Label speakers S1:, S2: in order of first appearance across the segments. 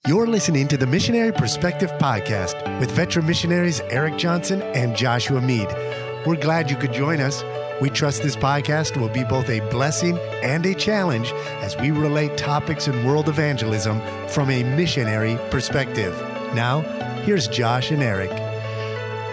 S1: You're listening to the Missionary Perspective Podcast with veteran missionaries Eric Johnson and Joshua Mead. We're glad you could join us. We trust this podcast will be both a blessing and a challenge as we relate topics in world evangelism from a missionary perspective. Now, here's Josh and Eric.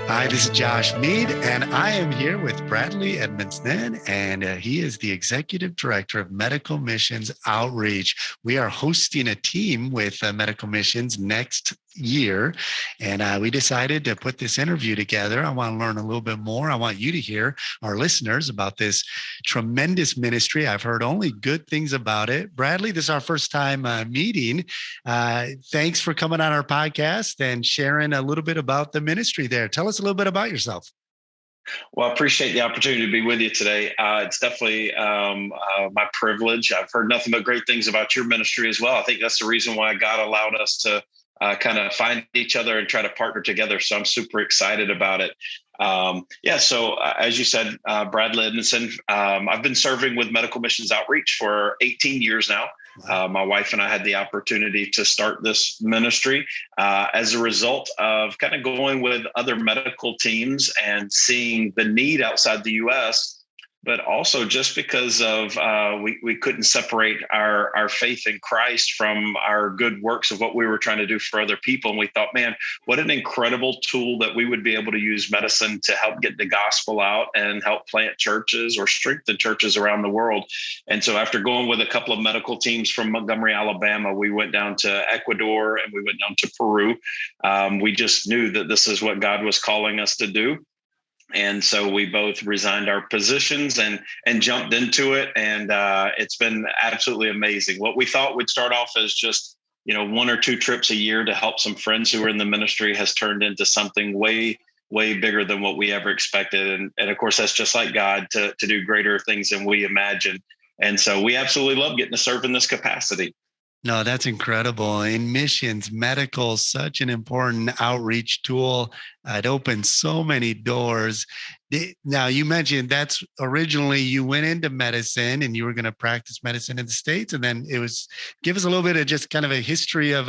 S1: Hi, this is Josh Mead, and I am here with Bradley Edmondson, and he is the Executive Director of Medical Missions Outreach. We are hosting a team with Medical Missions next year, and we decided to put this interview together. I want to learn a little bit more. I want you to hear, our listeners, about this tremendous ministry. I've heard only good things about it. Bradley, this is our first time meeting. Thanks for coming on our podcast and sharing a little bit about the ministry there. Tell us a little bit about yourself.
S2: Well, I appreciate the opportunity to be with you today. It's definitely my privilege. I've heard nothing but great things about your ministry as well. I think that's the reason why God allowed us to kind of find each other and try to partner together. So I'm super excited about it. So as you said, Bradley Edmondson, I've been serving with Medical Missions Outreach for 18 years now. My wife and I had the opportunity to start this ministry as a result of kind of going with other medical teams and seeing the need outside the U.S., but also just because of we couldn't separate our faith in Christ from our good works of what we were trying to do for other people. And we thought, man, what an incredible tool that we would be able to use medicine to help get the gospel out and help plant churches or strengthen churches around the world. And so after going with a couple of medical teams from Montgomery, Alabama, we went down to Ecuador and we went down to Peru. We just knew that this is what God was calling us to do. And so we both resigned our positions and jumped into it. And it's been absolutely amazing. What we thought would start off as just, one or two trips a year to help some friends who are in the ministry has turned into something way, way bigger than what we ever expected. And of course, that's just like God to do greater things than we imagined. And so we absolutely love getting to serve in this capacity.
S1: No, that's incredible. In missions, medical, such an important outreach tool. It opens so many doors. Now, you mentioned that's originally you went into medicine and you were going to practice medicine in the States. And then give us a little bit of just kind of a history of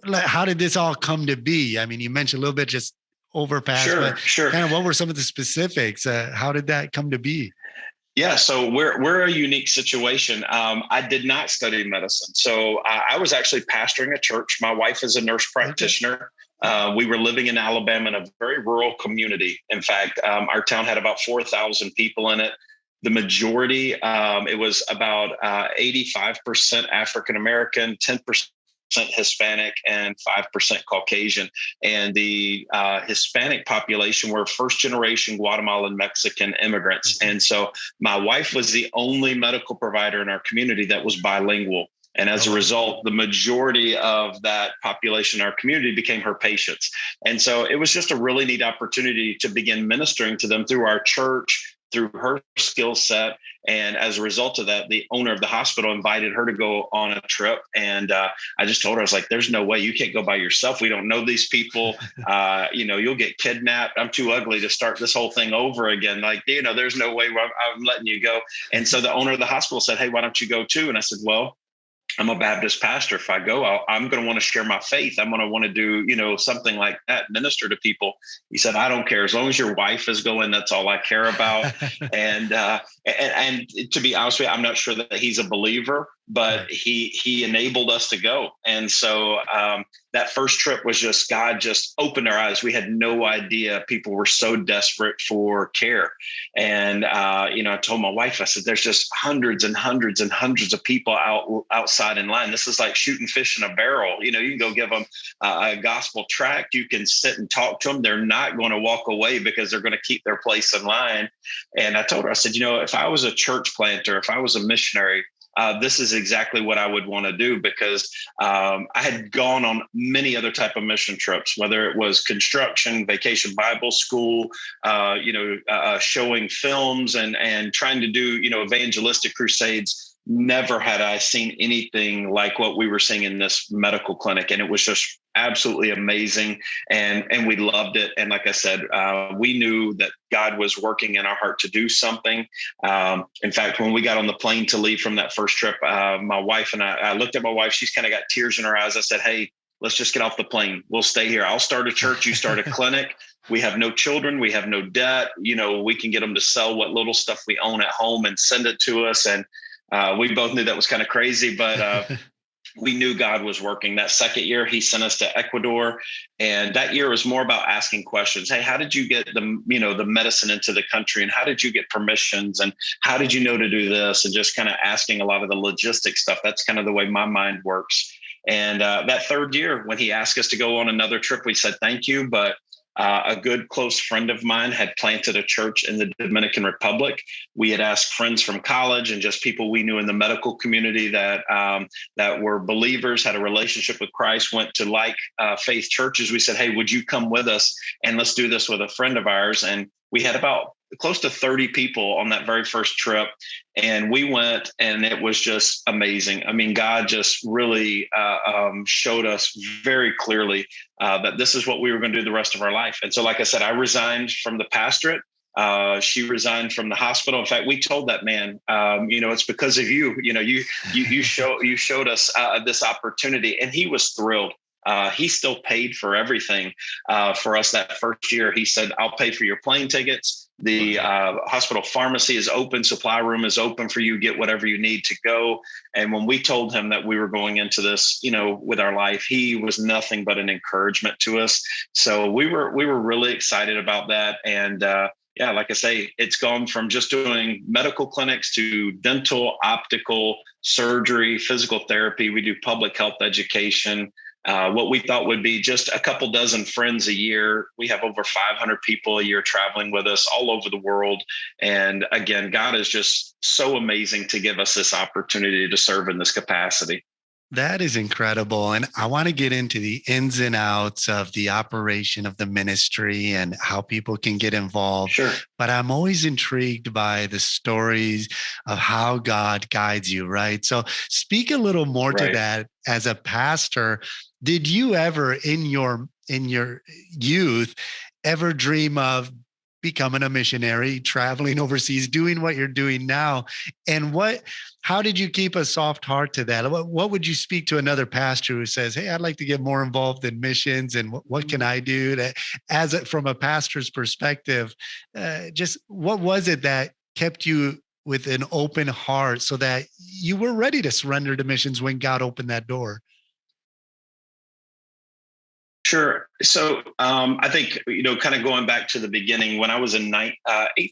S1: how did this all come to be? I mean, you mentioned a little bit just overpass,
S2: Sure.
S1: Kind of what were some of the specifics? How did that come to be?
S2: Yeah, so we're a unique situation. I did not study medicine. So I was actually pastoring a church. My wife is a nurse practitioner. Okay. We were living in Alabama in a very rural community. In fact, our town had about 4,000 people in it. The majority, it was about 85% African-American, 10% Hispanic, and 5% Caucasian. And the Hispanic population were first generation Guatemalan Mexican immigrants. And so my wife was the only medical provider in our community that was bilingual. And as a result, the majority of that population in our community became her patients. And so it was just a really neat opportunity to begin ministering to them through our church, through her skill set. And as a result of that, the owner of the hospital invited her to go on a trip. And I just told her, I was like, there's no way, you can't go by yourself. We don't know these people. You'll get kidnapped. I'm too ugly to start this whole thing over again. Like, there's no way I'm letting you go. And so the owner of the hospital said, hey, why don't you go too? And I said, well, I'm a Baptist pastor. If I go, I'm going to want to share my faith. I'm going to want to do, something like that, minister to people. He said, I don't care. As long as your wife is going, that's all I care about. and to be honest with you, I'm not sure that he's a believer, but he enabled us to go. And so that first trip was just, God just opened our eyes. We had no idea people were so desperate for care. And, I told my wife, I said, there's just hundreds and hundreds and hundreds of people outside in line. This is like shooting fish in a barrel. You can go give them a gospel tract. You can sit and talk to them. They're not going to walk away because they're going to keep their place in line. And I told her, I said, if I was a church planter, if I was a missionary, this is exactly what I would want to do, because I had gone on many other type of mission trips, whether it was construction, vacation Bible school, showing films and trying to do, evangelistic crusades never had I seen anything like what we were seeing in this medical clinic. And it was just absolutely amazing. And we loved it. And like I said, we knew that God was working in our heart to do something. In fact, when we got on the plane to leave from that first trip, my wife and I looked at my wife, she's kind of got tears in her eyes. I said, hey, let's just get off the plane. We'll stay here. I'll start a church. You start a clinic. We have no children. We have no debt. We can get them to sell what little stuff we own at home and send it to us. And we both knew that was kind of crazy, but we knew God was working. That second year, he sent us to Ecuador. And that year was more about asking questions. Hey, how did you get the medicine into the country? And how did you get permissions? And how did you know to do this? And just kind of asking a lot of the logistic stuff. That's kind of the way my mind works. And that third year, when he asked us to go on another trip, we said, thank you. But a good close friend of mine had planted a church in the Dominican Republic. We had asked friends from college and just people we knew in the medical community that were believers, had a relationship with Christ, went to faith churches. We said, hey, would you come with us and let's do this with a friend of ours? And we had about close to 30 people on that very first trip. And we went, and it was just amazing. I mean, God just really showed us very clearly that this is what we were going to do the rest of our life. And so, like I said, I resigned from the pastorate. She resigned from the hospital. In fact, we told that man, it's because of you. You showed us this opportunity, and he was thrilled. He still paid for everything for us that first year. He said, I'll pay for your plane tickets. The hospital pharmacy is open. Supply room is open for you. Get whatever you need to go. And when we told him that we were going into this, with our life, he was nothing but an encouragement to us. So we were really excited about that. And like I say, it's gone from just doing medical clinics to dental, optical, surgery, physical therapy. We do public health education. What we thought would be just a couple dozen friends a year. We have over 500 people a year traveling with us all over the world. And again, God is just so amazing to give us this opportunity to serve in this capacity.
S1: That is incredible. And I want to get into the ins and outs of the operation of the ministry and how people can get involved.
S2: Sure.
S1: But I'm always intrigued by the stories of how God guides you, right? So speak a little more to that. As a pastor, did you ever in your youth ever dream of becoming a missionary, traveling overseas, doing what you're doing now? And how did you keep a soft heart to that? What would you speak to another pastor who says, hey, I'd like to get more involved in missions, and what can I do from a pastor's perspective? Just what was it that kept you with an open heart so that you were ready to surrender to missions when God opened that door?
S2: Sure. So I think, kind of going back to the beginning, when I was in 8th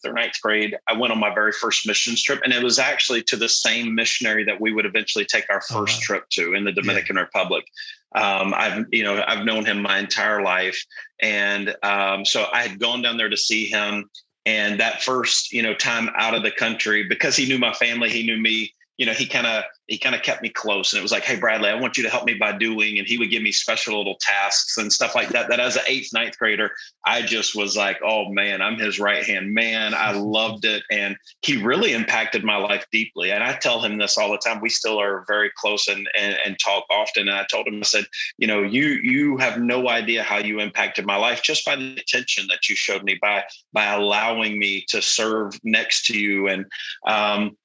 S2: or 9th grade, I went on my very first missions trip. And it was actually to the same missionary that we would eventually take our first trip to in the Dominican Republic. I've known him my entire life. And so I had gone down there to see him. And that first, time out of the country, because he knew my family, he knew me. He kind of kept me close, and it was like, hey, Bradley, I want you to help me by doing, and he would give me special little tasks and stuff like that, that as an 8th, 9th grader, I just was like, oh man, I'm his right hand man. I loved it. And he really impacted my life deeply. And I tell him this all the time. We still are very close and talk often. And I told him, I said, you have no idea how you impacted my life just by the attention that you showed me, by allowing me to serve next to you. And,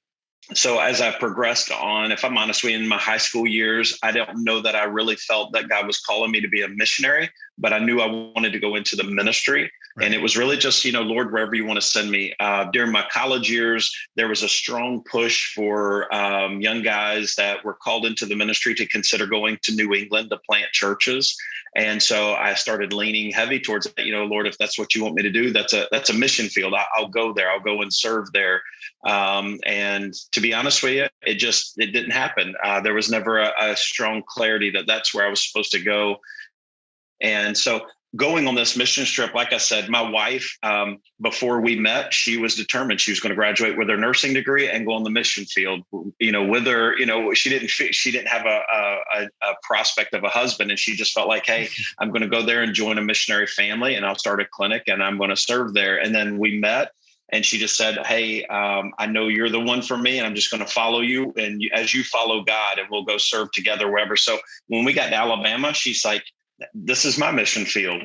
S2: so as I progressed on, if I'm honest with you, in my high school years, I don't know that I really felt that God was calling me to be a missionary, but I knew I wanted to go into the ministry. Right. And it was really just, Lord, wherever you want to send me. During my college years, there was a strong push for young guys that were called into the ministry to consider going to New England to plant churches. And so I started leaning heavy towards that. Lord, if that's what you want me to do, that's a mission field. I'll go there. I'll go and serve there. And to be honest with you, it didn't happen. There was never a strong clarity that that's where I was supposed to go. And so going on this mission trip, like I said, my wife, before we met, she was determined she was going to graduate with her nursing degree and go on the mission field. With her, she didn't have a prospect of a husband, and she just felt like, hey, I'm going to go there and join a missionary family, and I'll start a clinic, and I'm going to serve there. And then we met. And she just said, hey, I know you're the one for me, and I'm just going to follow you. And as you follow God, and we'll go serve together wherever. So when we got to Alabama, she's like, this is my mission field.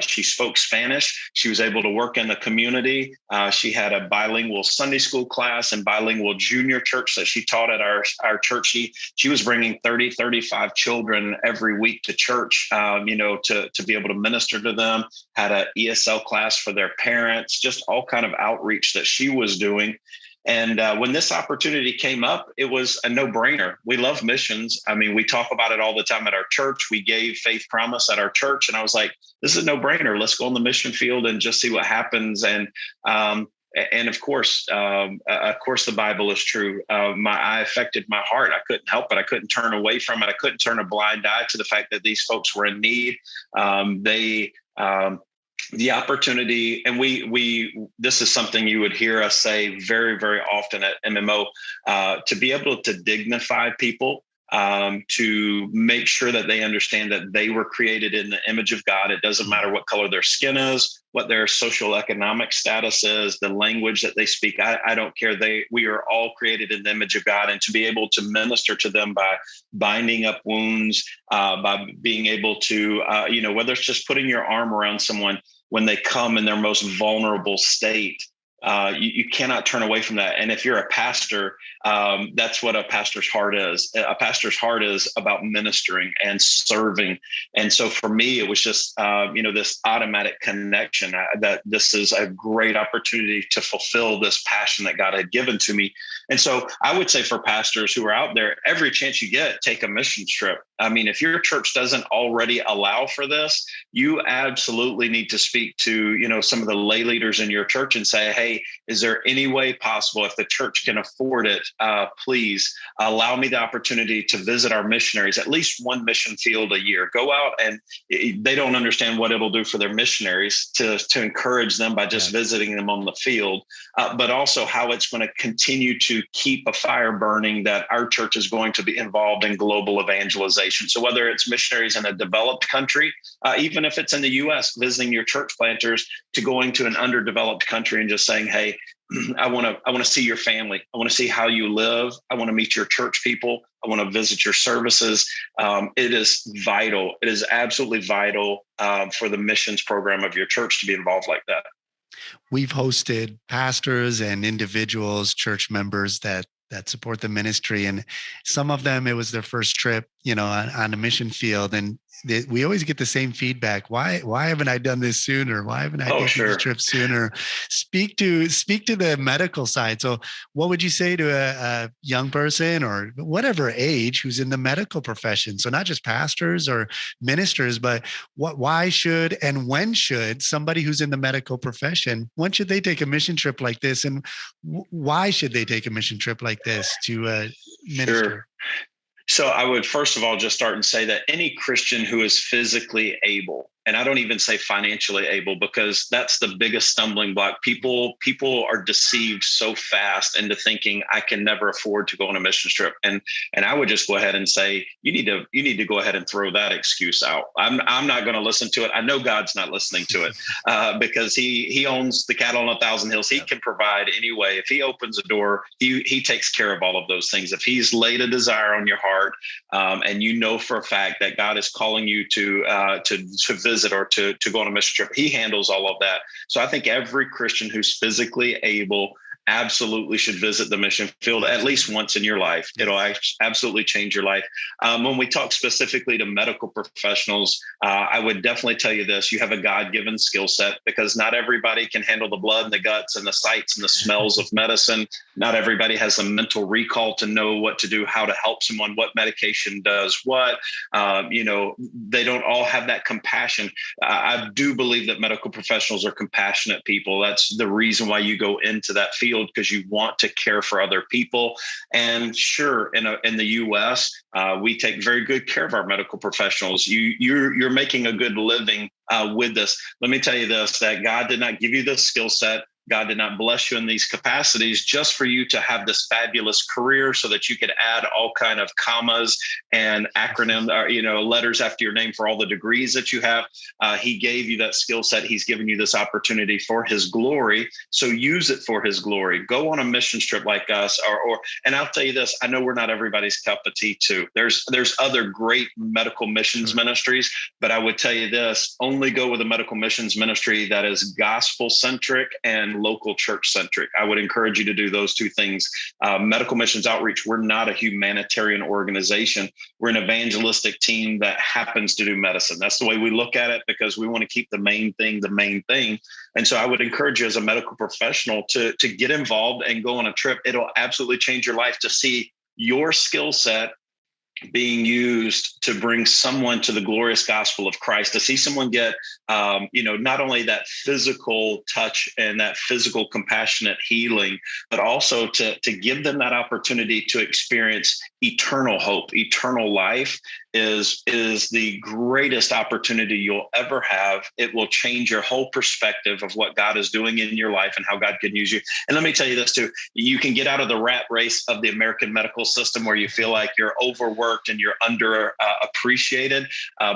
S2: She spoke Spanish. She was able to work in the community. She had a bilingual Sunday school class and bilingual junior church that she taught at our church. She was bringing 35 children every week to church, to be able to minister to them, had an ESL class for their parents, just all kind of outreach that she was doing. And when this opportunity came up, it was a no-brainer. We love missions. I mean, we talk about it all the time at our church. We gave Faith Promise at our church. And I was like, this is a no-brainer. Let's go on the mission field and just see what happens. And of course, the Bible is true. My eye affected my heart. I couldn't help it. I couldn't turn away from it. I couldn't turn a blind eye to the fact that these folks were in need. The opportunity, and this is something you would hear us say very, very often at MMO, to be able to dignify people, to make sure that they understand that they were created in the image of God. It doesn't matter what color their skin is, what their social economic status is, the language that they speak. I don't care. We are all created in the image of God, and to be able to minister to them by binding up wounds, by being able to, whether it's just putting your arm around someone when they come in their most vulnerable state. You cannot turn away from that. And if you're a pastor, that's what a pastor's heart is. A pastor's heart is about ministering and serving. And so for me, it was just, this automatic connection that this is a great opportunity to fulfill this passion that God had given to me. And so I would say for pastors who are out there, every chance you get, take a mission trip. I mean, if your church doesn't already allow for this, you absolutely need to speak to, some of the lay leaders in your church and say, hey, is there any way possible, if the church can afford it, please allow me the opportunity to visit our missionaries, at least one mission field a year. Go out, and they don't understand what it'll do for their missionaries to encourage them by just visiting them on the field, but also how it's going to continue to keep a fire burning that our church is going to be involved in global evangelization. So whether it's missionaries in a developed country, even if it's in the U.S., visiting your church planters, to going to an underdeveloped country and just saying, hey, I want to see your family. I want to see how you live. I want to meet your church people. I want to visit your services. It is vital. It is absolutely vital for the missions program of your church to be involved like that.
S1: We've hosted pastors and individuals, church members that support the ministry. And some of them, it was their first trip, on a mission field. And we always get the same feedback. Why haven't I done this sooner? Why haven't I taken this trip sooner? Speak to the medical side. So what would you say to a young person or whatever age who's in the medical profession? So not just pastors or ministers, but why should and when should somebody who's in the medical profession, when should they take a mission trip like this? And why should they take a mission trip like this to minister?
S2: Sure. So I would first of all just start and say that any Christian who is physically able, and I don't even say financially able, because that's the biggest stumbling block. People are deceived so fast into thinking I can never afford to go on a mission trip. And I would just go ahead and say, you need to go ahead and throw that excuse out. I'm not going to listen to it. I know God's not listening to it because he owns the cattle on 1,000 hills. He can provide anyway. If he opens a door, he takes care of all of those things. If he's laid a desire on your heart, and you know for a fact that God is calling you to visit or to go on a mission trip, he handles all of that. So I think every Christian who's physically able absolutely should visit the mission field at least once in your life. It'll absolutely change your life. When we talk specifically to medical professionals, I would definitely tell you this: you have a God-given skill set, because not everybody can handle the blood and the guts and the sights and the smells of medicine. Not everybody has a mental recall to know what to do, how to help someone, what medication does what. They don't all have that compassion. I do believe that medical professionals are compassionate people. That's the reason why you go into that field, because you want to care for other people. And sure, in the U.S., we take very good care of our medical professionals. You're making a good living with this. Let me tell you this: that God did not give you this skill set God did not bless you in these capacities just for you to have this fabulous career so that you could add all kind of commas and acronym, or, letters after your name for all the degrees that you have. He gave you that skill set. He's given you this opportunity for his glory. So use it for his glory. Go on a mission trip like us, and I'll tell you this, I know we're not everybody's cup of tea too. There's other great medical missions ministries, but I would tell you this, only go with a medical missions ministry that is gospel centric and local church centric. I would encourage you to do those two things. Medical missions outreach, we're not a humanitarian organization. We're an evangelistic team that happens to do medicine. That's the way we look at it, because we want to keep the main thing the main thing. And so I would encourage you as a medical professional to get involved and go on a trip. It'll absolutely change your life to see your skill set being used to bring someone to the glorious gospel of Christ, to see someone get, not only that physical touch and that physical compassionate healing, but also to give them that opportunity to experience eternal hope. Eternal life is the greatest opportunity you'll ever have. It will change your whole perspective of what God is doing in your life and how God can use you. And let me tell you this too, you can get out of the rat race of the American medical system where you feel like you're overworked and you're under appreciated,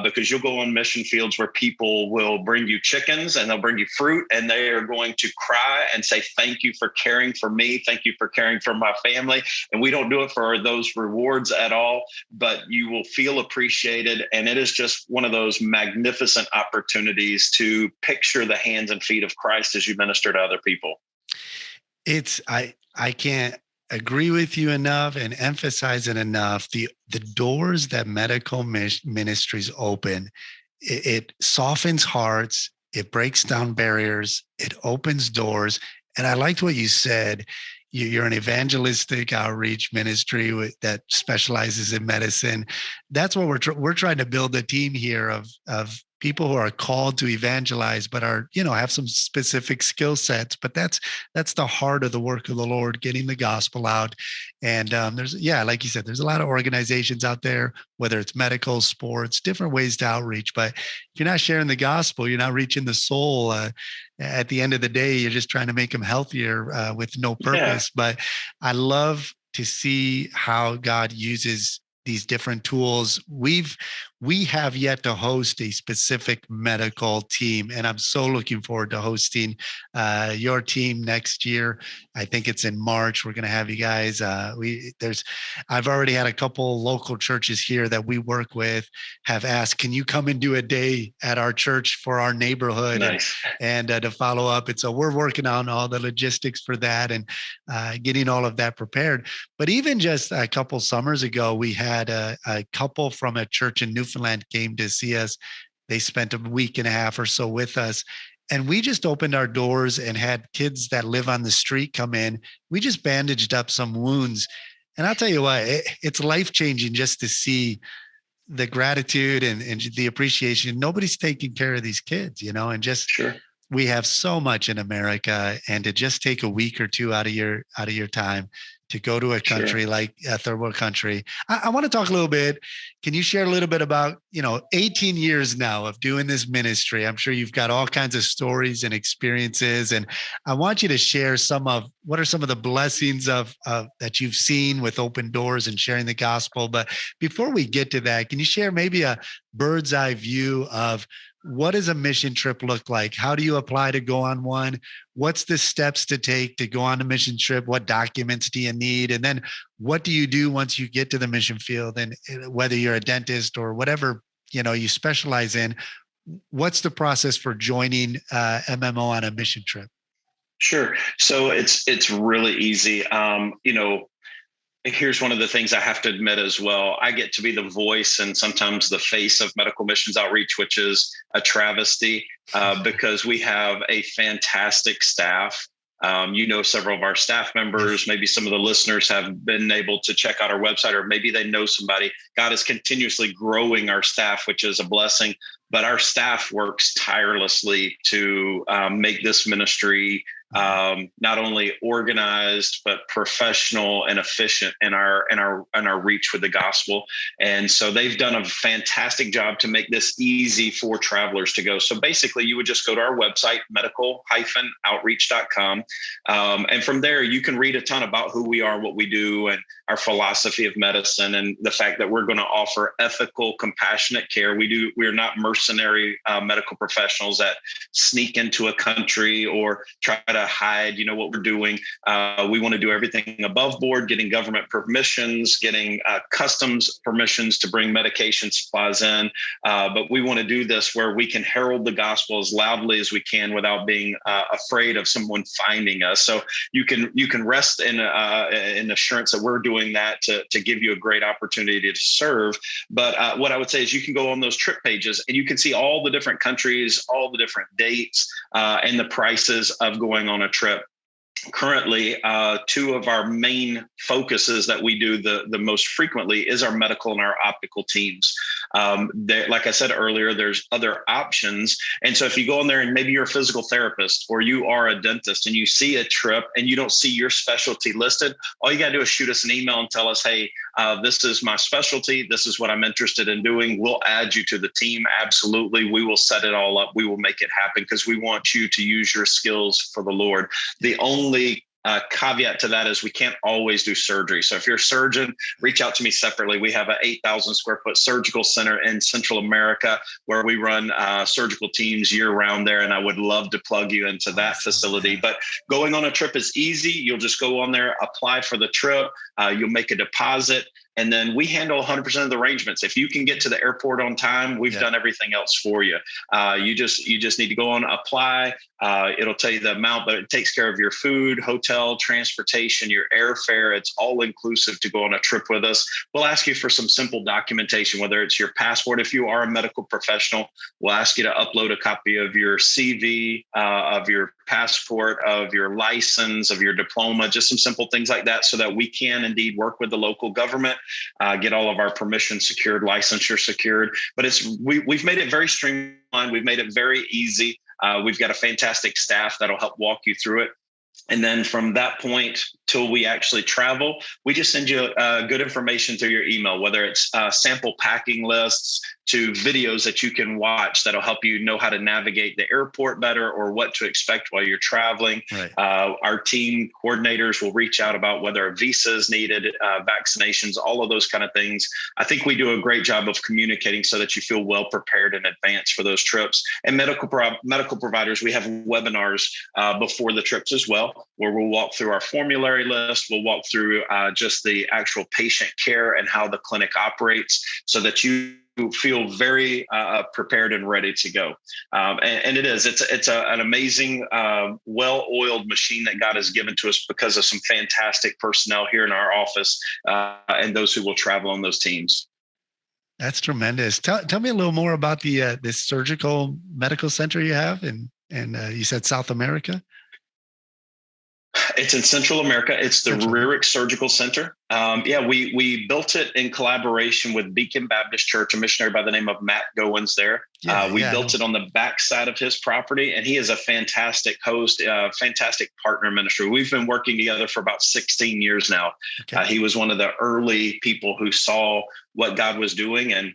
S2: because you'll go on mission fields where people will bring you chickens and they'll bring you fruit, and they are going to cry and say, thank you for caring for me. Thank you for caring for my family. And we don't do it for those rewards at all, but you will feel appreciated. And it is just one of those magnificent opportunities to picture the hands and feet of Christ as you minister to other people.
S1: I can't agree with you enough and emphasize it enough. The doors that medical ministries open, it softens hearts, it breaks down barriers, it opens doors. And I liked what you said. You're an evangelistic outreach ministry that specializes in medicine. That's what we're trying to build a team here of people who are called to evangelize, but are, have some specific skill sets. But that's the heart of the work of the Lord, getting the gospel out. And like you said, there's a lot of organizations out there, whether it's medical, sports, different ways to outreach. But if you're not sharing the gospel, you're not reaching the soul. At the end of the day, you're just trying to make them healthier with no purpose. Yeah. But I love to see how God uses these different tools. We have yet to host a specific medical team, and I'm so looking forward to hosting your team next year. I think it's in March. We're going to have you guys. I've already had a couple local churches here that we work with have asked, can you come and do a day at our church for our neighborhood? Nice. and to follow up. And so we're working on all the logistics for that and getting all of that prepared. But even just a couple summers ago, we had a couple from a church in Newfoundland came to see us. They spent a week and a half or so with us. And we just opened our doors and had kids that live on the street come in. We just bandaged up some wounds. And I'll tell you what, it's life-changing just to see the gratitude and the appreciation. Nobody's taking care of these kids, and just sure. We have so much in America, and to just take a week or two out of your time to go to a country like a third world country. I want to talk a little bit. Can you share a little bit about, 18 years now of doing this ministry? I'm sure you've got all kinds of stories and experiences, and I want you to share what are some of the blessings of that you've seen with open doors and sharing the gospel. But before we get to that, can you share maybe a bird's eye view of what does a mission trip look like? How do you apply to go on one? What's the steps to take to go on a mission trip? What documents do you need? And then what do you do once you get to the mission field? And whether you're a dentist or whatever, you specialize in, what's the process for joining MMO on a mission trip?
S2: Sure. So it's really easy. Here's one of the things I have to admit as well. I get to be the voice and sometimes the face of medical missions outreach, which is a travesty because we have a fantastic staff. Several of our staff members, maybe some of the listeners have been able to check out our website, or maybe they know somebody. God is continuously growing our staff, which is a blessing. But our staff works tirelessly to make this ministry not only organized, but professional and efficient in our reach with the gospel. And so they've done a fantastic job to make this easy for travelers to go. So basically you would just go to our website, medical-outreach.com. And from there, you can read a ton about who we are, what we do, and our philosophy of medicine, and the fact that we're going to offer ethical, compassionate care. We're not mercenary medical professionals that sneak into a country or try to hide, what we're doing. We want to do everything above board, getting government permissions, getting customs permissions to bring medication supplies in. But we want to do this where we can herald the gospel as loudly as we can without being afraid of someone finding us. So you can rest in assurance that we're doing that to give you a great opportunity to serve. But what I would say is you can go on those trip pages and you can see all the different countries, all the different dates, and the prices of going on a trip. Currently, two of our main focuses that we do the most frequently is our medical and our optical teams. Like I said earlier, there's other options. And so if you go in there and maybe you're a physical therapist or you are a dentist and you see a trip and you don't see your specialty listed, all you got to do is shoot us an email and tell us, hey, this is my specialty. This is what I'm interested in doing. We'll add you to the team. Absolutely. We will set it all up. We will make it happen because we want you to use your skills for the Lord. The only caveat to that is we can't always do surgery. So if you're a surgeon, reach out to me separately. We have an 8,000 square foot surgical center in Central America where we run surgical teams year round there. And I would love to plug you into that facility. But going on a trip is easy. You'll just go on there, apply for the trip. You'll make a deposit. And then we handle 100% of the arrangements. If you can get to the airport on time, we've done everything else for you. You just need to go on, apply. It'll tell you the amount, but it takes care of your food, hotel, transportation, your airfare. It's all inclusive to go on a trip with us. We'll ask you for some simple documentation, whether it's your passport. If you are a medical professional, we'll ask you to upload a copy of your CV, of your passport, of your license, of your diploma, just some simple things like that so that we can indeed work with the local government, get all of our permissions secured, licensure secured. But we've made it very streamlined. We've made it very easy. We've got a fantastic staff that'll help walk you through it. And then from that point till we actually travel, we just send you good information through your email, whether it's sample packing lists to videos that you can watch that'll help you know how to navigate the airport better or what to expect while you're traveling. Right. Our team coordinators will reach out about whether a visa is needed, vaccinations, all of those kind of things. I think we do a great job of communicating so that you feel well prepared in advance for those trips. And medical providers, we have webinars before the trips as well, where we'll walk through our formulary list. We'll walk through just the actual patient care and how the clinic operates so that you feel very prepared and ready to go. And it's an amazing, well-oiled machine that God has given to us because of some fantastic personnel here in our office and those who will travel on those teams.
S1: That's tremendous. Tell me a little more about this surgical medical center you have, and you said South America.
S2: It's in Central America. It's the Rurik Surgical Center. We built it in collaboration with Beacon Baptist Church, a missionary by the name of Matt Goins there. We built it on the backside of his property, and he is a fantastic host, fantastic partner ministry. We've been working together for about 16 years now. Okay. He was one of the early people who saw what God was doing and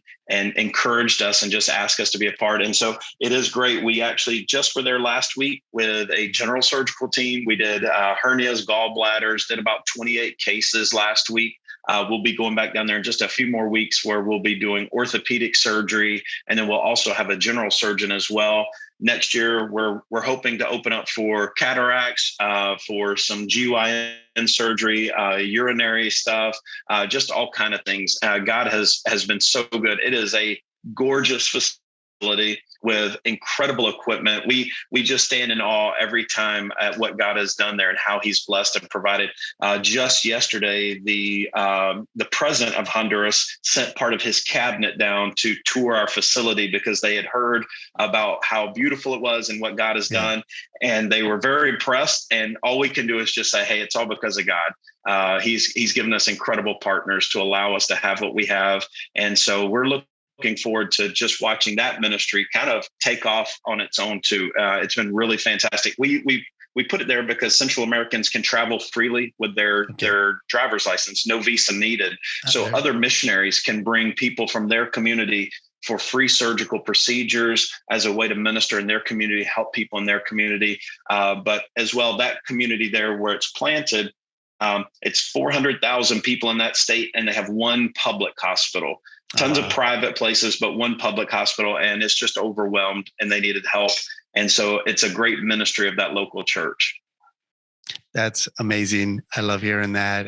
S2: encouraged us and just asked us to be a part. And so it is great. We actually just were there last week with a general surgical team. We did hernias, gallbladders, did about 28 cases last week. We'll be going back down there in just a few more weeks where we'll be doing orthopedic surgery. And then we'll also have a general surgeon as well. Next year, we're hoping to open up for cataracts, for some GYN surgery, urinary stuff, just all kind of things. God has been so good. It is a gorgeous facility with incredible equipment. We just stand in awe every time at what God has done there and how he's blessed and provided. Just yesterday, the president of Honduras sent part of his cabinet down to tour our facility because they had heard about how beautiful it was and what God has done. And they were very impressed. And all we can do is just say, hey, it's all because of God. He's given us incredible partners to allow us to have what we have. And so we're looking forward to just watching that ministry kind of take off on its own too. It's been really fantastic. We we put it there because Central Americans can travel freely with their driver's license, no visa needed. So other missionaries can bring people from their community for free surgical procedures as a way to minister in their community, help people in their community. But as well, that community there where it's planted, it's 400,000 people in that state, and they have one public hospital, tons of private places, but one public hospital, and it's just overwhelmed and they needed help. And so it's a great ministry of that local church.
S1: That's amazing. I love hearing that.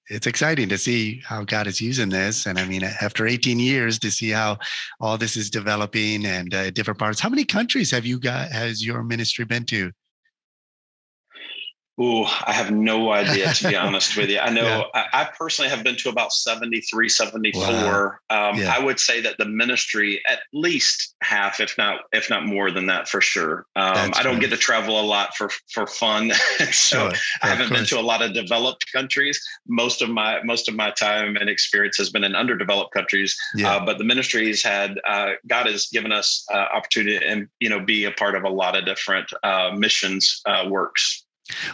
S1: It's exciting to see how God is using this. And I mean, after 18 years to see how all this is developing and different parts. How many countries has your ministry been to?
S2: I have no idea, to be honest with you. I know I personally have been to about 73, 74. Wow. I would say that the ministry, at least half, if not more than that, for sure. I don't get to travel a lot for fun. So I haven't been to a lot of developed countries. Most of my time and experience has been in underdeveloped countries. But the ministry has had, God has given us opportunity and, be a part of a lot of different missions works.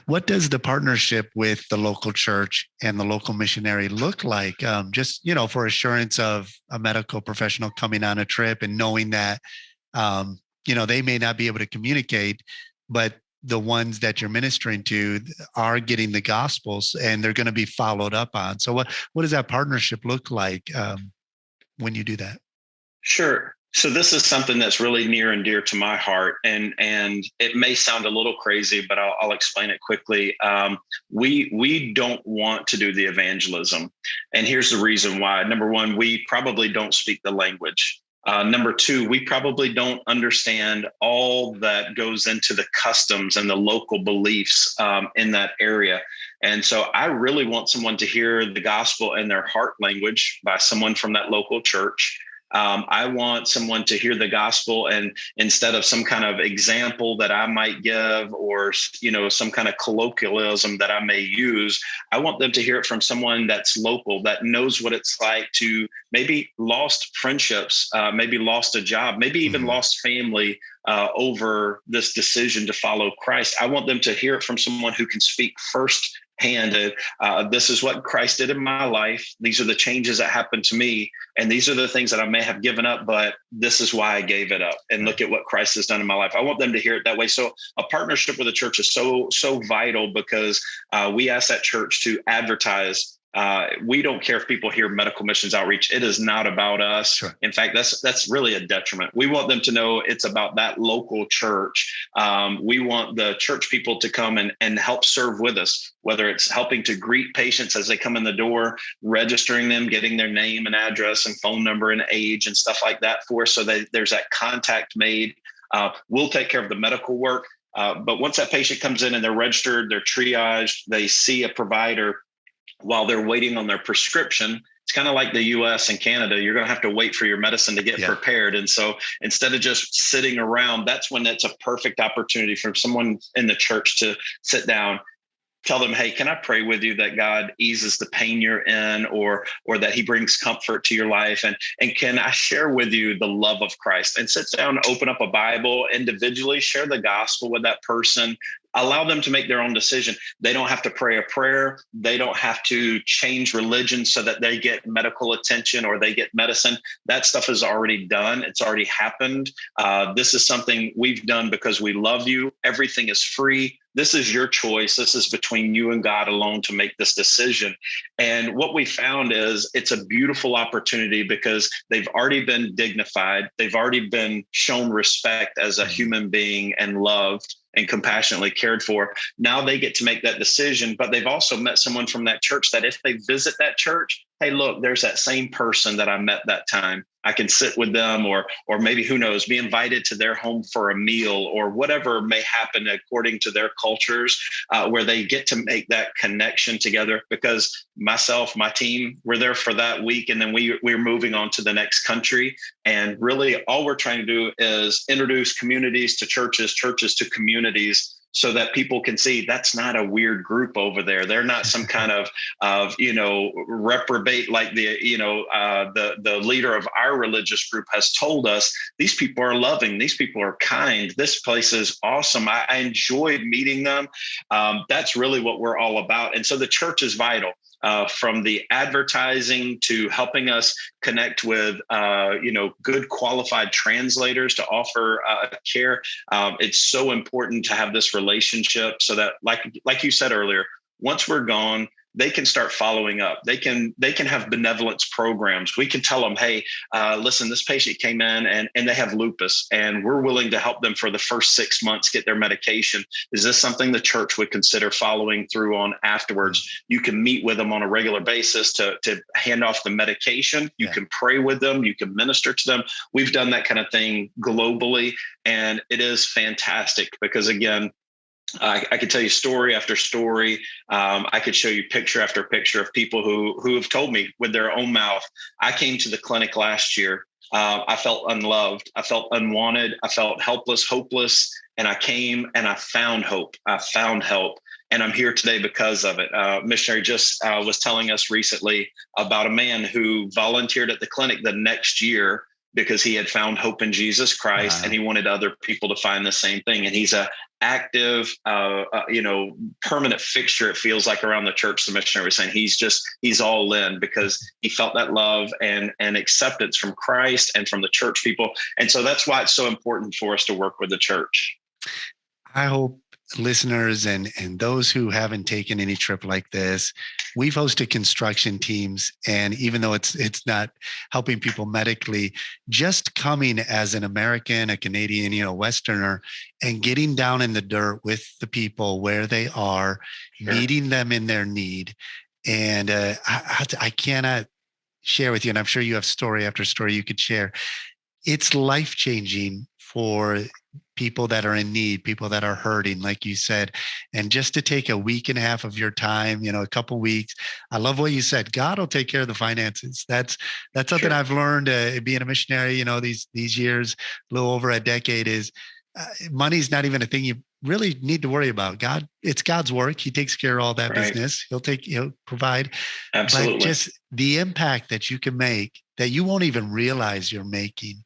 S1: What does the partnership with the local church and the local missionary look like? Just, for assurance of a medical professional coming on a trip and knowing that, they may not be able to communicate, but the ones that you're ministering to are getting the gospels and they're going to be followed up on. So what does that partnership look like when you do that?
S2: Sure. So this is something that's really near and dear to my heart, and it may sound a little crazy, but I'll explain it quickly. We don't want to do the evangelism, and here's the reason why. Number one, we probably don't speak the language. Number two, we probably don't understand all that goes into the customs and the local beliefs in that area. And so I really want someone to hear the gospel in their heart language by someone from that local church. I want someone to hear the gospel, and instead of some kind of example that I might give or, some kind of colloquialism that I may use, I want them to hear it from someone that's local, that knows what it's like to maybe lost friendships, maybe lost a job, maybe even lost family over this decision to follow Christ. I want them to hear it from someone who can speak firsthand. This is what Christ did in my life. These are the changes that happened to me. And these are the things that I may have given up, but this is why I gave it up. And look at what Christ has done in my life. I want them to hear it that way. So a partnership with the church is so vital because we ask that church to advertise. We don't care if people hear medical missions outreach. It is not about us. Sure. In fact, that's really a detriment. We want them to know it's about that local church. We want the church people to come and help serve with us, whether it's helping to greet patients as they come in the door, registering them, getting their name and address and phone number and age and stuff like that for us so that there's that contact made. We'll take care of the medical work. But once that patient comes in and they're registered, they're triaged, they see a provider, while they're waiting on their prescription, it's kind of like the US and Canada. You're going to have to wait for your medicine to get prepared. And so instead of just sitting around, that's when it's a perfect opportunity for someone in the church to sit down, tell them, hey, can I pray with you that God eases the pain you're in or that he brings comfort to your life? And can I share with you the love of Christ? And sit down, open up a Bible individually, share the gospel with that person. Allow them to make their own decision. They don't have to pray a prayer. They don't have to change religion so that they get medical attention or they get medicine. That stuff is already done. It's already happened. This is something we've done because we love you. Everything is free. This is your choice. This is between you and God alone to make this decision. And what we found is it's a beautiful opportunity because they've already been dignified. They've already been shown respect as a human being and loved and compassionately cared for. Now they get to make that decision, but they've also met someone from that church that if they visit that church, hey, look, there's that same person that I met that time. I can sit with them or maybe, who knows, be invited to their home for a meal or whatever may happen according to their cultures, where they get to make that connection together because myself, my team, we're there for that week. And then we're moving on to the next country. And really all we're trying to do is introduce communities to churches, churches to communities. so that people can see that's not a weird group over there. They're not some kind of reprobate like the leader of our religious group has told us. These people are loving. These people are kind. This place is awesome. I enjoyed meeting them. That's really what we're all about. And so the church is vital. From the advertising to helping us connect with, good qualified translators to offer care. It's so important to have this relationship so that, like you said earlier, once we're gone, they can start following up. They can have benevolence programs. We can tell them, hey, listen, this patient came in and they have lupus, and we're willing to help them for the first 6 months get their medication. Is this something the church would consider following through on afterwards? You can meet with them on a regular basis to hand off the medication. You can pray with them. You can minister to them. We've done that kind of thing globally, and it is fantastic because, again, I could tell you story after story. I could show you picture after picture of people who have told me with their own mouth, I came to the clinic last year. I felt unloved. I felt unwanted. I felt helpless, hopeless. And I came and I found hope. I found help. And I'm here today because of it. Missionary just was telling us recently about a man who volunteered at the clinic the next year because he had found hope in Jesus Christ. Wow. And he wanted other people to find the same thing. And he's a active, permanent fixture, it feels like, around the church. The missionary was saying he's all in because he felt that love and acceptance from Christ and from the church people. And so that's why it's so important for us to work with the church.
S1: I hope listeners and those who haven't taken any trip like this, we've hosted construction teams. And even though it's not helping people medically, just coming as an American, a Canadian, Westerner, and getting down in the dirt with the people where they are, sure, meeting them in their need. And I cannot share with you, and I'm sure you have story after story you could share. It's life-changing for people that are in need, people that are hurting, like you said, and just to take a week and a half of your time, a couple of weeks. I love what you said. God will take care of the finances. That's something sure. I've learned being a missionary, these years, a little over a decade, is money's not even a thing you really need to worry about. It's God's work. He takes care of all that right. business. He'll provide.
S2: Absolutely.
S1: But just the impact that you can make that you won't even realize you're making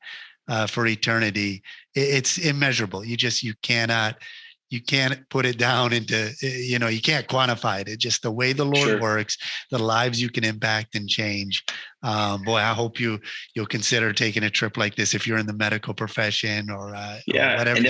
S1: for eternity, it's immeasurable. You can't put it down into, you can't quantify it. It's just the way the Lord sure. works, the lives you can impact and change. Boy, I hope you'll consider taking a trip like this if you're in the medical profession or whatever.
S2: And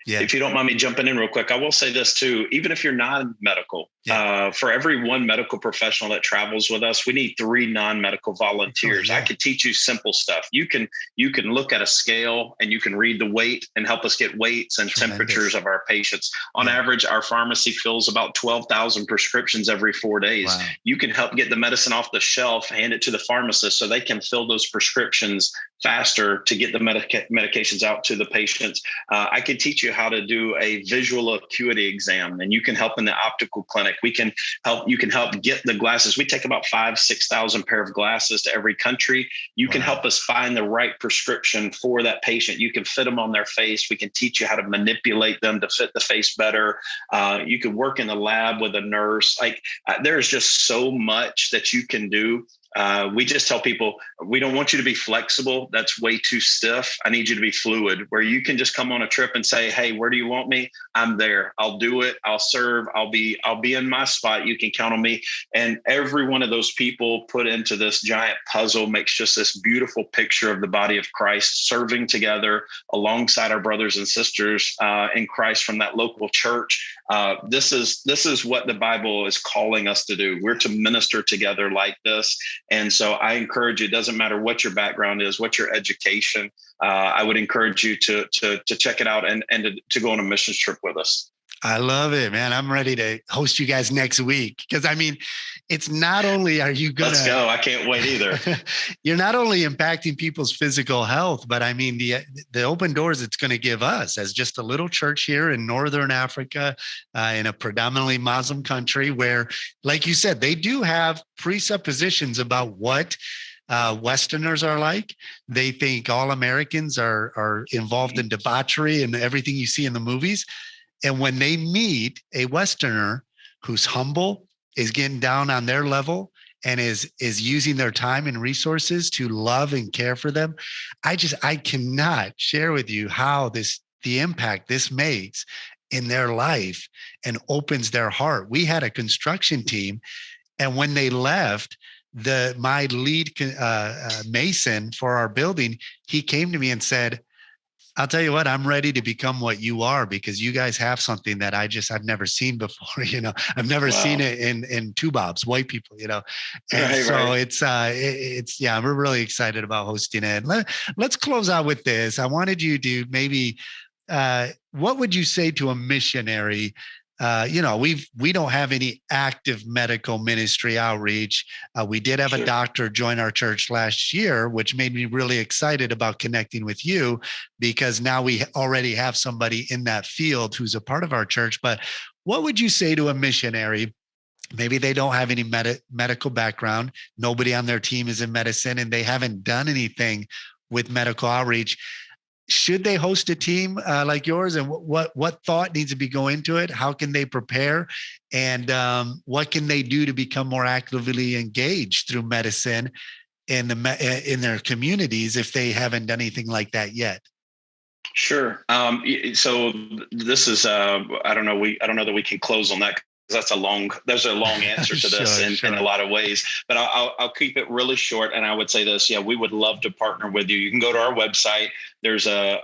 S2: if you don't mind me jumping in real quick, I will say this too. Even if you're non-medical, for every one medical professional that travels with us, we need 3 non-medical volunteers. I could teach you simple stuff. You can look at a scale and you can read the weight and help us get weights and temperatures of our patients. On average, our pharmacy fills about 12,000 prescriptions every 4 days. Wow. You can help get the medicine off the shelf, hand it to the pharmacist so they can fill those prescriptions faster to get the medications out to the patients. I could teach you how to do a visual acuity exam, and you can help in the optical clinic. You can help get the glasses. We take about 5,000-6,000 pair of glasses to every country. You can help us find the right prescription for that patient. You can fit them on their face. We can teach you how to manipulate them to fit the face better. You can work in the lab with a nurse. There's just so much that you can do. We just tell people, we don't want you to be flexible. That's way too stiff. I need you to be fluid, where you can just come on a trip and say, hey, where do you want me? I'm there. I'll do it. I'll serve. I'll be in my spot. You can count on me. And every one of those people put into this giant puzzle makes just this beautiful picture of the body of Christ serving together alongside our brothers and sisters in Christ from that local church. This is what the Bible is calling us to do. We're to minister together like this. And so I encourage you, it doesn't matter what your background is, what your education, I would encourage you to check it out and to go on a mission trip with us.
S1: I love it, man. I'm ready to host you guys next week. Because it's not only are you going to...
S2: Let's go. I can't wait either.
S1: You're not only impacting people's physical health, but the open doors it's going to give us as just a little church here in Northern Africa, in a predominantly Muslim country where, like you said, they do have presuppositions about what Westerners are like. They think all Americans are involved in debauchery and everything you see in the movies. And when they meet a Westerner who's humble, is getting down on their level, and is using their time and resources to love and care for them, I cannot share with you how the impact this makes in their life and opens their heart. We had a construction team, and when they left, my lead mason for our building, he came to me and said, I'll tell you what, I'm ready to become what you are, because you guys have something that I've never seen before. I've never seen it in two Bobs, white people, And so it's, yeah, we're really excited about hosting it. Let's close out with this. I wanted you to maybe, what would you say to a missionary? We don't have any active medical ministry outreach. We did have a doctor join our church last year, which made me really excited about connecting with you, because now we already have somebody in that field who's a part of our church. But what would you say to a missionary? Maybe they don't have any medical background. Nobody on their team is in medicine, and they haven't done anything with medical outreach. Should they host a team like yours, and what thought needs to be going into it? How can they prepare, and what can they do to become more actively engaged through medicine in their communities if they haven't done anything like that yet?
S2: Sure. So this is I don't know that we can close on that. There's a long answer to this in a lot of ways, but I'll keep it really short. And I would say this, we would love to partner with you. You can go to our website. There's a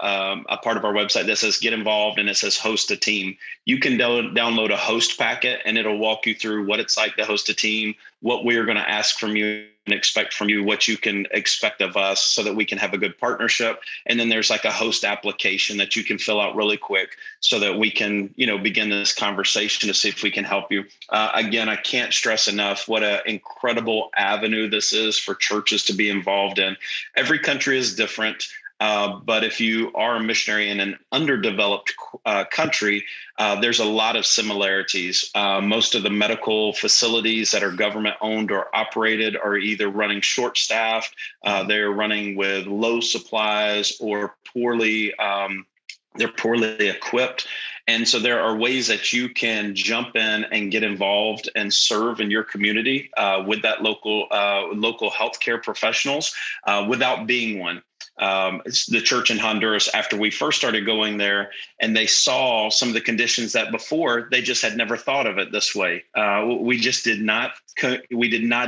S2: part of our website that says get involved, and it says host a team. You can download a host packet, and it'll walk you through what it's like to host a team, what we're going to ask from you and expect from you, what you can expect of us, so that we can have a good partnership. And then there's like a host application that you can fill out really quick, so that we can, begin this conversation to see if we can help you. Again, I can't stress enough what an incredible avenue this is for churches to be involved in. Every country is different. But if you are a missionary in an underdeveloped country, there's a lot of similarities. Most of the medical facilities that are government owned or operated are either running short staffed, they're running with low supplies, or they're poorly equipped. And so there are ways that you can jump in and get involved and serve in your community with that local healthcare professionals without being one. It's the church in Honduras, after we first started going there, and they saw some of the conditions that before they just had never thought of it this way. We did not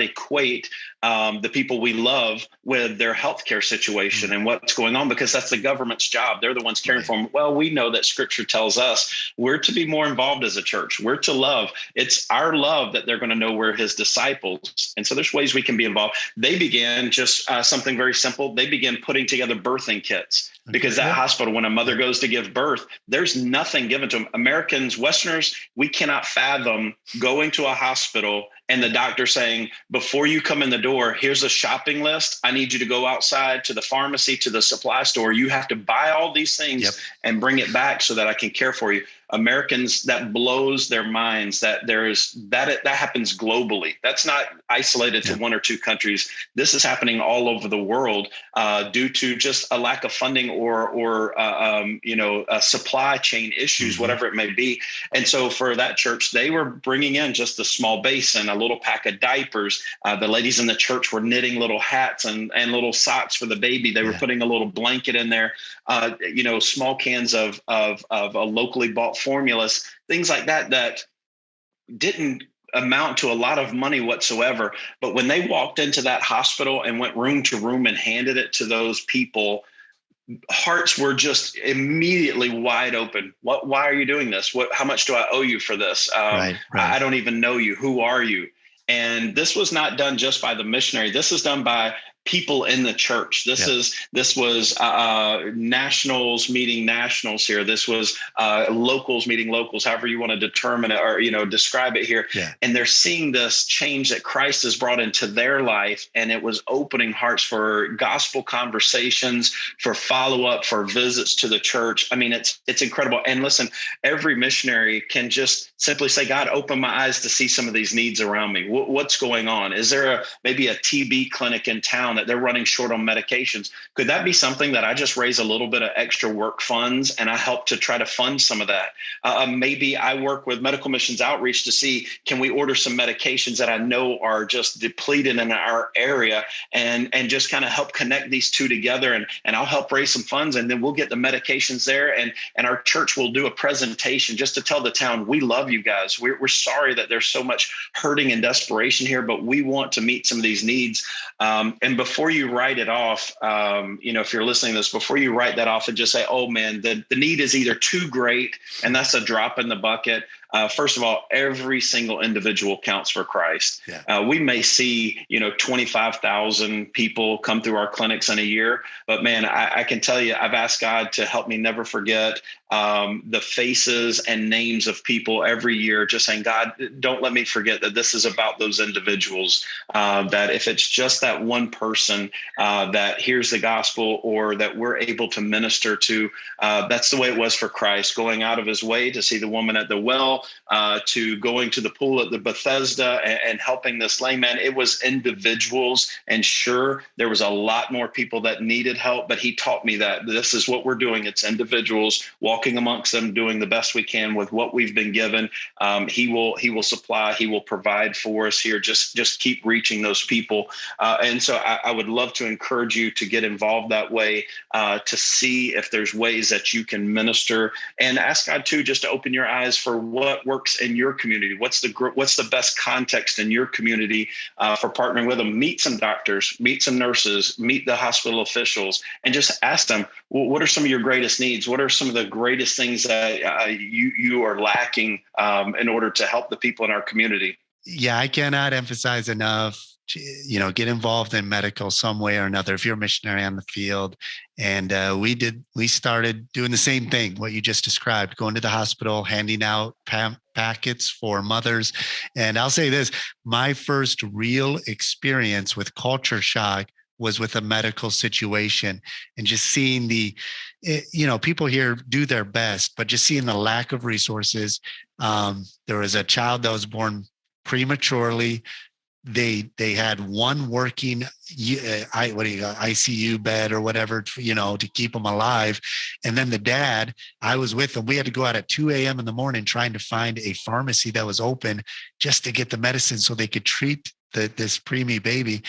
S2: equate the people we love with their healthcare situation and what's going on, because that's the government's job. They're the ones caring for them. Well, we know that Scripture tells us we're to be more involved as a church. We're to love. It's our love that they're going to know we're His disciples. And so there's ways we can be involved. They began just something very simple. They began putting together birthing kits, because that hospital, when a mother goes to give birth, there's nothing given to them. Americans, Westerners, we cannot fathom going to a hospital and the doctor saying, before you come in the door, here's a shopping list. I need you to go outside to the pharmacy, to the supply store. You have to buy all these things and bring it back so that I can care for you. Americans, that blows their minds that that happens globally. That's not isolated to one or two countries. This is happening all over the world due to just a lack of funding or supply chain issues, whatever it may be. And so for that church, they were bringing in just a small basin, a little pack of diapers. The ladies in the church were knitting little hats and little socks for the baby. They were putting a little blanket in there. Small cans of a locally bought formulas, things like that didn't amount to a lot of money whatsoever. But when they walked into that hospital and went room to room and handed it to those people, hearts were just immediately wide open. Why are you doing this? How much do I owe you for this? I don't even know you. Who are you? And this was not done just by the missionary. This is done by people in the church. This was nationals meeting nationals here. This was locals meeting locals, however you want to determine it or, describe it here. And they're seeing this change that Christ has brought into their life. And it was opening hearts for gospel conversations, for follow-up, for visits to the church. I mean, it's incredible. And listen, every missionary can just simply say, God, open my eyes to see some of these needs around me. What's going on? Is there maybe a TB clinic in town town that they're running short on medications. Could that be something that I just raise a little bit of extra work funds and I help to try to fund some of that? Maybe I work with Medical Missions Outreach to see, can we order some medications that I know are just depleted in our area, and just kind of help connect these two together, and I'll help raise some funds, and then we'll get the medications there, and our church will do a presentation just to tell the town, we love you guys. We're sorry that there's so much hurting and desperation here, but we want to meet some of these needs. And before you write it off, if you're listening to this, before you write that off and just say, oh man, the need is either too great and that's a drop in the bucket. First of all, every single individual counts for Christ. Yeah. We may see, 25,000 people come through our clinics in a year, but man, I can tell you, I've asked God to help me never forget the faces and names of people every year, just saying, God, don't let me forget that this is about those individuals, that if it's just that one person that hears the gospel or that we're able to minister to, that's the way it was for Christ, going out of his way to see the woman at the well, to going to the pool at the Bethesda and helping this lame man. It was individuals. And sure, there was a lot more people that needed help, but he taught me that this is what we're doing. It's individuals, walking amongst them, doing the best we can with what we've been given. He will supply, he will provide for us here. Just keep reaching those people. And so I would love to encourage you to get involved that way, to see if there's ways that you can minister, and ask God too, just to open your eyes for what works in your community. What's the best context in your community for partnering with them? Meet some doctors, meet some nurses, meet the hospital officials, and just ask them, well, what are some of your greatest needs? What are some of the greatest things that you are lacking in order to help the people in our community?
S1: Yeah, I cannot emphasize enough, get involved in medical some way or another if you're a missionary on the field. And we started doing the same thing, what you just described, going to the hospital, handing out packets for mothers. And I'll say this, my first real experience with culture shock was with a medical situation, and just seeing people here do their best, but just seeing the lack of resources. There was a child that was born prematurely. They had one working ICU bed or whatever, to keep them alive. And then the dad, I was with them. We had to go out at 2 a.m. in the morning trying to find a pharmacy that was open just to get the medicine so they could treat this preemie baby.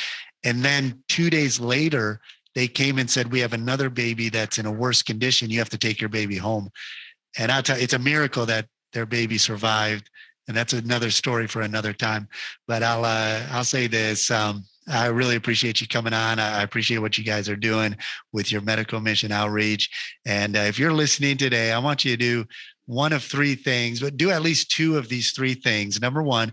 S1: And then 2 days later, they came and said, we have another baby that's in a worse condition. You have to take your baby home. And I'll tell you, it's a miracle that their baby survived. And that's another story for another time. But I'll say this. I really appreciate you coming on. I appreciate what you guys are doing with your medical mission outreach. And if you're listening today, I want you to do one of three things, but do at least two of these three things. Number one,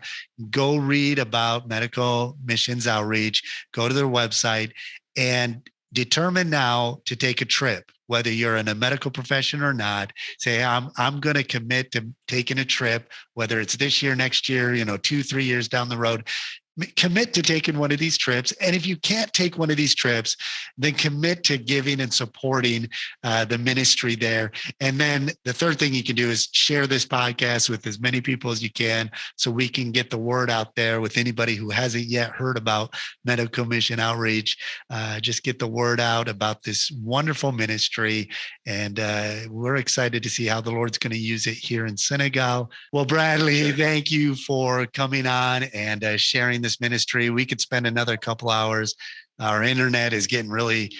S1: go read about medical missions outreach, go to their website, and determine now to take a trip. Whether you're in a medical profession or not, say, I'm going to commit to taking a trip, whether it's this year, next year, 2-3 years down the road. Commit to taking one of these trips. And if you can't take one of these trips, then commit to giving and supporting the ministry there. And then the third thing you can do is share this podcast with as many people as you can, so we can get the word out there with anybody who hasn't yet heard about medical mission outreach. Just get the word out about this wonderful ministry. And we're excited to see how the Lord's going to use it here in Senegal. Well, Bradley, thank you for coming on and sharing this ministry. We could spend another couple hours. Our internet is getting really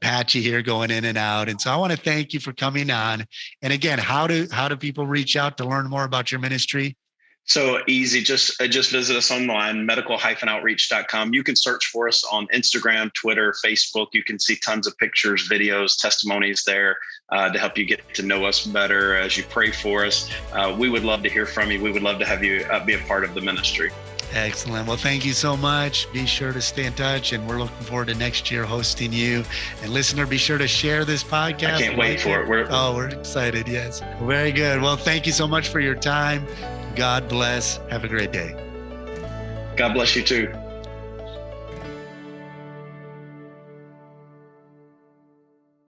S1: patchy here, going in and out. And so I want to thank you for coming on. And again, how do people reach out to learn more about your ministry?
S2: So easy. Just visit us online, medical-outreach.com. You can search for us on Instagram, Twitter, Facebook. You can see tons of pictures, videos, testimonies there to help you get to know us better as you pray for us. We would love to hear from you. We would love to have you be a part of the ministry.
S1: Excellent. Well, thank you so much. Be sure to stay in touch, and we're looking forward to next year hosting you. And listener, be sure to share this podcast.
S2: I can't wait for it.
S1: We're excited. Yes. Very good. Well, thank you so much for your time. God bless. Have a great day.
S2: God bless you too.